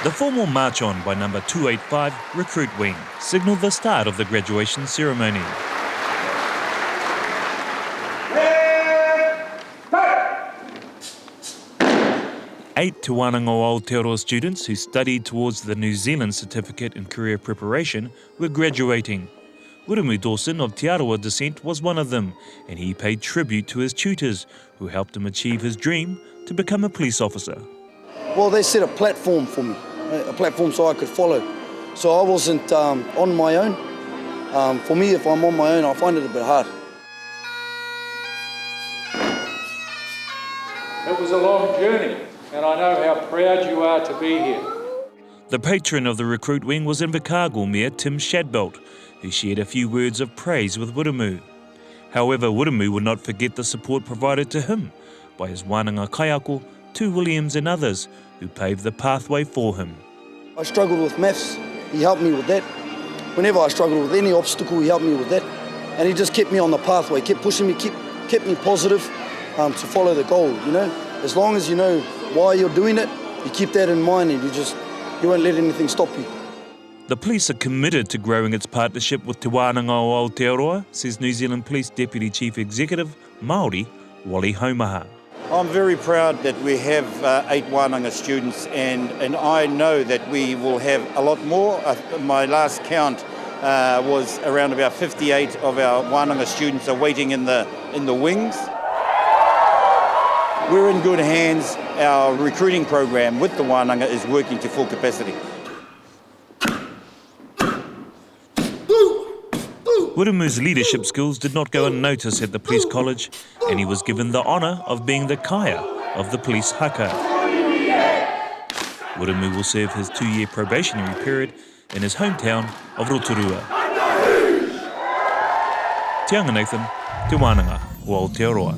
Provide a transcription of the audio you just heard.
The formal march on by number 285 Recruit Wing signalled the start of the graduation ceremony. Eight Te Wānanga o Aotearoa students who studied towards the New Zealand Certificate in Career Preparation were graduating. Uramu Dawson of Aotearoa descent was one of them, and he paid tribute to his tutors who helped him achieve his dream to become a police officer. Well, they set a platform for me, a platform so I could follow. So I wasn't on my own. For me, if I'm on my own, I find it a bit hard. It was a long journey, and I know how proud you are to be here. The patron of the Recruit Wing was Invercargill Mayor Tim Shadbelt, who shared a few words of praise with Uramu. However, Uramu would not forget the support provided to him by his wānanga kaiako, Tu Williams and others who paved the pathway for him. I struggled with maths, he helped me with that. Whenever I struggled with any obstacle, he helped me with that. And he just kept me on the pathway, kept pushing me, kept me positive to follow the goal, you know. As long as you know why you're doing it, you keep that in mind and you won't let anything stop you. The police are committed to growing its partnership with Te Wānanga o Aotearoa, says New Zealand Police Deputy Chief Executive, Māori, Wally Haumaha. I'm very proud that we have 8 Wānanga students and I know that we will have a lot more. My last count was around about 58 of our Wānanga students are waiting in the wings. We're in good hands. Our recruiting program with the Wānanga is working to full capacity. Uramu's leadership skills did not go unnoticed at the police college, and he was given the honour of being the kaia of the police haka. Uramu will serve his 2-year probationary period in his hometown of Rotorua. Te Anga Nathan, Te Wānanga o Aotearoa.